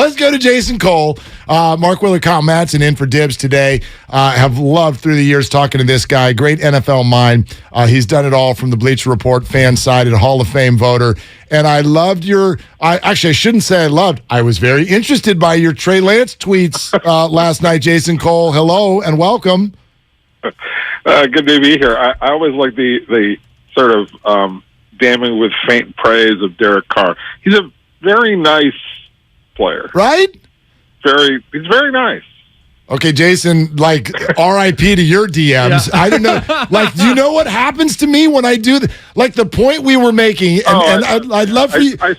Let's go to Jason Cole. Mark Willard, Kyle Madsen in for Dibs today. Have loved through the years talking to this guy. Great NFL mind. He's done it all from the Bleacher Report fan-sided Hall of Fame voter. And I loved I shouldn't say I loved. I was very interested by your Trey Lance tweets last night, Jason Cole. Hello and welcome. Good to be here. I always like the sort of damning with faint praise of Derek Carr. He's a very nice player. Right? He's very nice. Okay, Jason, like, R.I.P. to your DMs. Yeah. I don't know. Like, do you know what happens to me when I do like the point we were making? And I'd love for you. I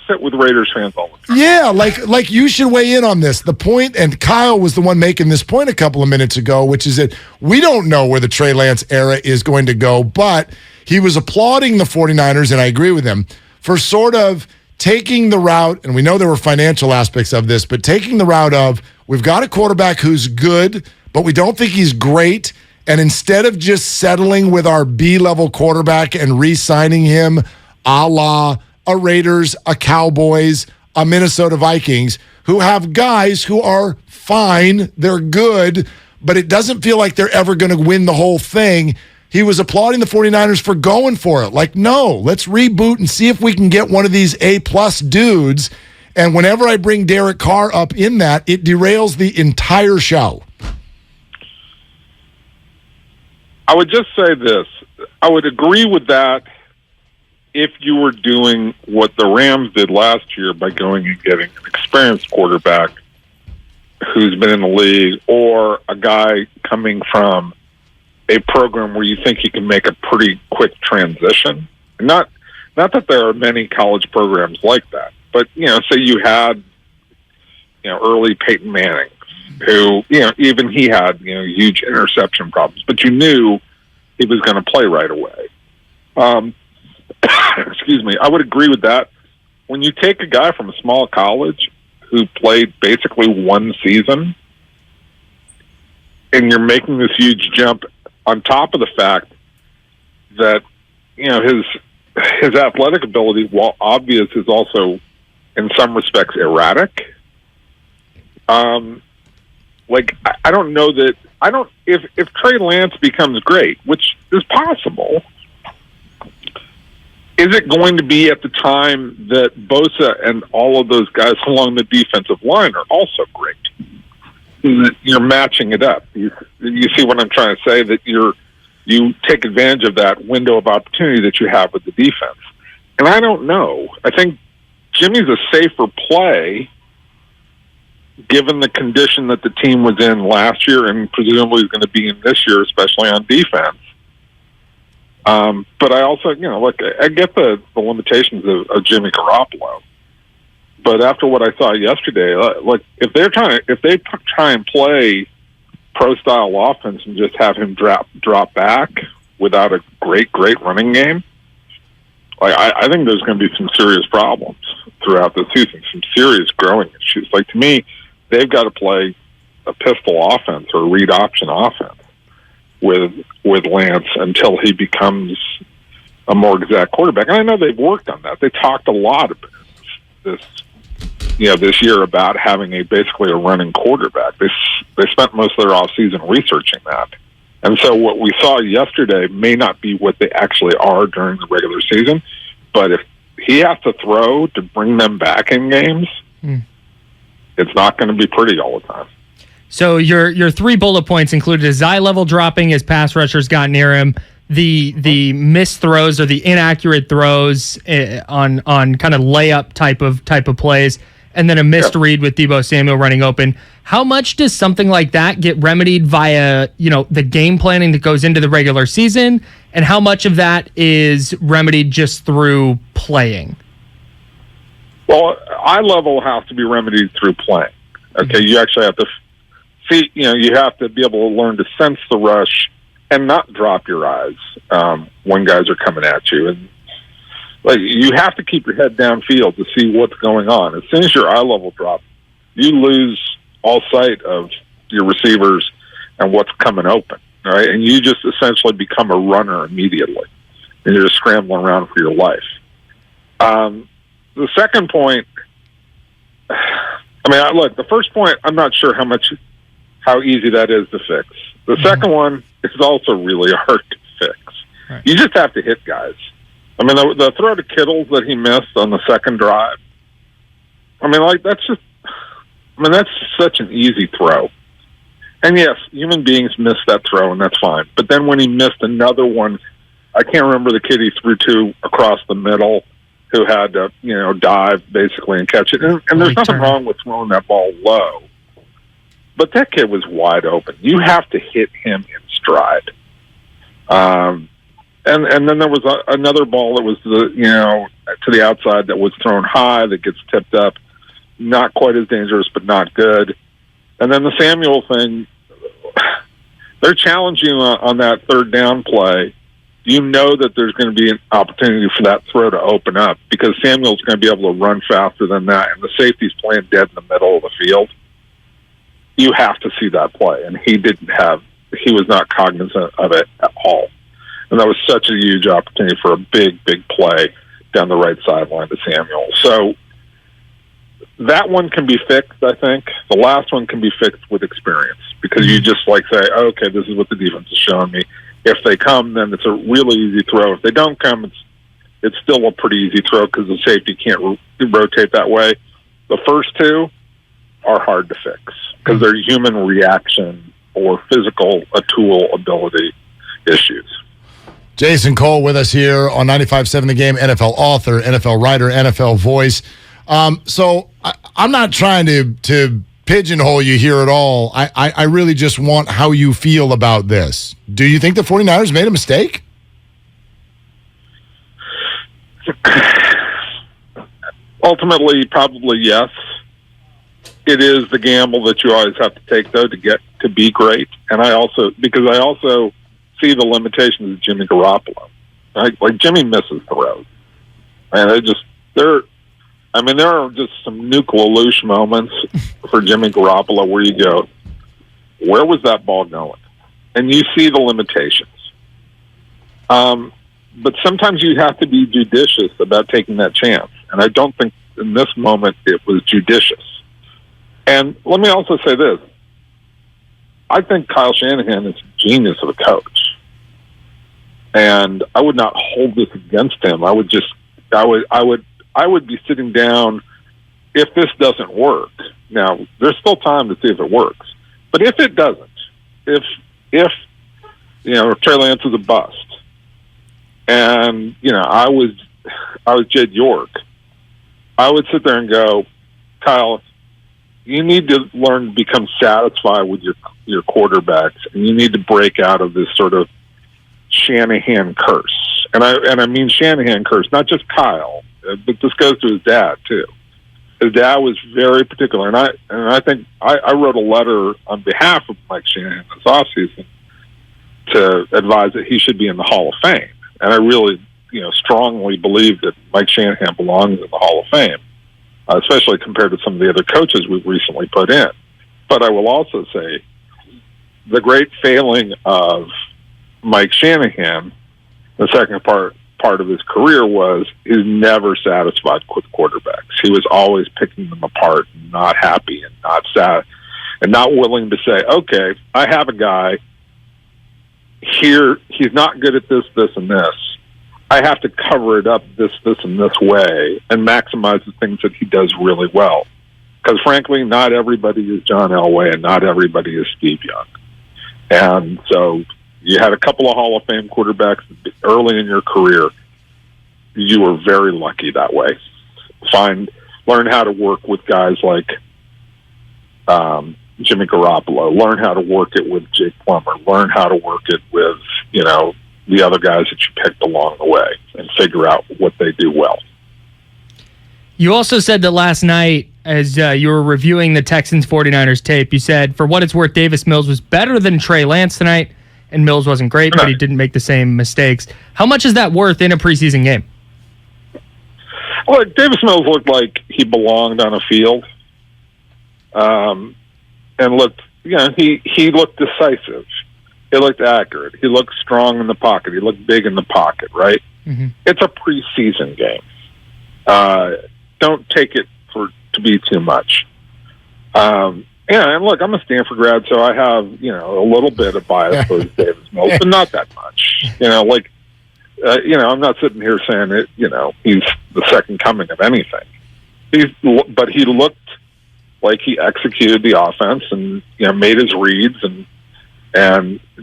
sit with Raiders fans all the time. Yeah, like you should weigh in on this. The point, and Kyle was the one making this point a couple of minutes ago, which is that we don't know where the Trey Lance era is going to go, but he was applauding the 49ers, and I agree with him, for sort of taking the route, and we know there were financial aspects of this, but taking the route of, we've got a quarterback who's good, but we don't think he's great. And instead of just settling with our B-level quarterback and re-signing him a la a Raiders, a Cowboys, a Minnesota Vikings, who have guys who are fine, they're good, but it doesn't feel like they're ever going to win the whole thing. He was applauding the 49ers for going for it. Like, no, let's reboot and see if we can get one of these A-plus dudes. And whenever I bring Derek Carr up in that, it derails the entire show. I would just say this. I would agree with that if you were doing what the Rams did last year by going and getting an experienced quarterback who's been in the league, or a guy coming from a program where you think he can make a pretty quick transition. Not that there are many college programs like that, but, say you had, early Peyton Manning, who, even he had, huge interception problems, but you knew he was going to play right away. Excuse me. I would agree with that. When you take a guy from a small college who played basically one season, and you're making this huge jump on top of the fact that, his athletic ability, while obvious, is also in some respects erratic. I don't know that if Trey Lance becomes great, which is possible, is it going to be at the time that Bosa and all of those guys along the defensive line are also great? You're matching it up. You see what I'm trying to say? That you take advantage of that window of opportunity that you have with the defense. And I don't know. I think Jimmy's a safer play given the condition that the team was in last year and presumably is going to be in this year, especially on defense. But I also, I get the limitations of Jimmy Garoppolo. But after what I saw yesterday, if they try and play pro-style offense and just have him drop back without a great running game, I think there's going to be some serious problems throughout the season, some serious growing issues. To me, they've got to play a pistol offense or a read option offense with Lance until he becomes a more exact quarterback. And I know they've worked on that. They talked a lot about this year about having basically a running quarterback. They spent most of their offseason researching that. And so what we saw yesterday may not be what they actually are during the regular season, but if he has to throw to bring them back in games, it's not going to be pretty all the time. So your 3 bullet points included his eye level dropping as pass rushers got near him, the missed throws or the inaccurate throws on kind of layup type of plays, and then a missed read with Deebo Samuel running open. How much does something like that get remedied via, the game planning that goes into the regular season, and how much of that is remedied just through playing? Well, eye level has to be remedied through playing. Okay, you actually have to see, you have to be able to learn to sense the rush and not drop your eyes when guys are coming at you. And you have to keep your head downfield to see what's going on. As soon as your eye level drops, you lose all sight of your receivers and what's coming open, right? And you just essentially become a runner immediately, and you're just scrambling around for your life. The second point, I mean, look, the first point, I'm not sure how easy that is to fix. The second one is also really hard to fix. Right. You just have to hit guys. I mean, the throw to Kittles that he missed on the second drive, I mean, that's such an easy throw. And yes, human beings miss that throw, and that's fine. But then when he missed another one, I can't remember the kid he threw to across the middle who had to, dive basically and catch it. And there's nothing wrong with throwing that ball low. But that kid was wide open. You have to hit him in stride. And then there was another ball that was to the outside that was thrown high that gets tipped up. Not quite as dangerous, but not good. And then the Samuel thing, they're challenging you on that third down play. You know that there's going to be an opportunity for that throw to open up because Samuel's going to be able to run faster than that, and the safety's playing dead in the middle of the field. You have to see that play, and he was not cognizant of it at all. And that was such a huge opportunity for a big, big play down the right sideline to Samuel. So that one can be fixed, I think. The last one can be fixed with experience because you just say, okay, this is what the defense is showing me. If they come, then it's a really easy throw. If they don't come, it's still a pretty easy throw because the safety can't rotate that way. The first two are hard to fix because they're human reaction or physical tool ability issues. Jason Cole with us here on 95.7 The Game, NFL author, NFL writer, NFL voice. So I'm not trying to pigeonhole you here at all. I really just want how you feel about this. Do you think the 49ers made a mistake? Ultimately, probably yes. It is the gamble that you always have to take, though, to get to be great. And I also see the limitations of Jimmy Garoppolo. Right? Like Jimmy misses throws, and there are just some nuclear loose moments for Jimmy Garoppolo where you go, where was that ball going? And you see the limitations. But sometimes you have to be judicious about taking that chance. And I don't think in this moment it was judicious. And let me also say this. I think Kyle Shanahan is a genius of a coach. And I would not hold this against him. I would be sitting down if this doesn't work. Now, there's still time to see if it works. But if it doesn't, if Trey Lance is a bust, and, I was Jed York, I would sit there and go, Kyle, you need to learn to become satisfied with your quarterbacks, and you need to break out of this sort of Shanahan curse. And I mean Shanahan curse, not just Kyle, but this goes to his dad too. His dad was very particular, and I think I wrote a letter on behalf of Mike Shanahan this offseason to advise that he should be in the Hall of Fame. And I really, strongly believe that Mike Shanahan belongs in the Hall of Fame, especially compared to some of the other coaches we've recently put in. But I will also say the great failing of Mike Shanahan, the second part of his career was he's never satisfied with quarterbacks. He was always picking them apart, and not happy and not sad, and not willing to say, okay, I have a guy here. He's not good at this, this, and this. I have to cover it up this, and this way and maximize the things that he does really well. Because frankly, not everybody is John Elway and not everybody is Steve Young. And so you had a couple of Hall of Fame quarterbacks early in your career. You were very lucky that way. Learn how to work with guys like Jimmy Garoppolo. Learn how to work it with Jake Plummer. Learn how to work it with, the other guys that you picked along the way and figure out what they do well. You also said that last night, as you were reviewing the Texans 49ers tape, you said, for what it's worth, Davis Mills was better than Trey Lance tonight, and Mills wasn't great, but he didn't make the same mistakes. How much is that worth in a preseason game? Well, Davis Mills looked like he belonged on a field. And looked, he looked decisive. He looked accurate. He looked strong in the pocket. He looked big in the pocket, right? Mm-hmm. It's a preseason game. Don't take it to be too much. Yeah, and look, I'm a Stanford grad, so I have, a little bit of bias towards Davis Mills, but not that much. I'm not sitting here saying that, he's the second coming of anything. But he looked like he executed the offense and, made his reads and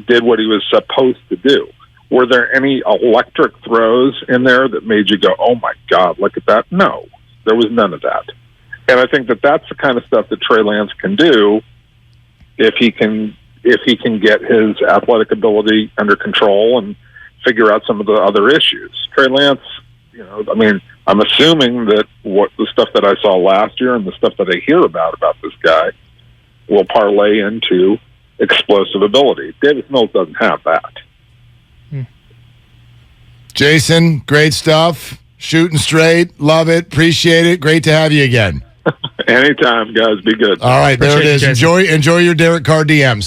did what he was supposed to do. Were there any electric throws in there that made you go, oh my God, look at that? No, there was none of that. And I think that that's the kind of stuff that Trey Lance can do if he can get his athletic ability under control and figure out some of the other issues. Trey Lance, I'm assuming that what the stuff that I saw last year and the stuff that I hear about this guy will parlay into explosive ability. Davis Mills doesn't have that. Jason, great stuff. Shooting straight. Love it. Appreciate it. Great to have you again. Anytime, guys. Be good. All right, there it is. Enjoy your Derek Carr DMs.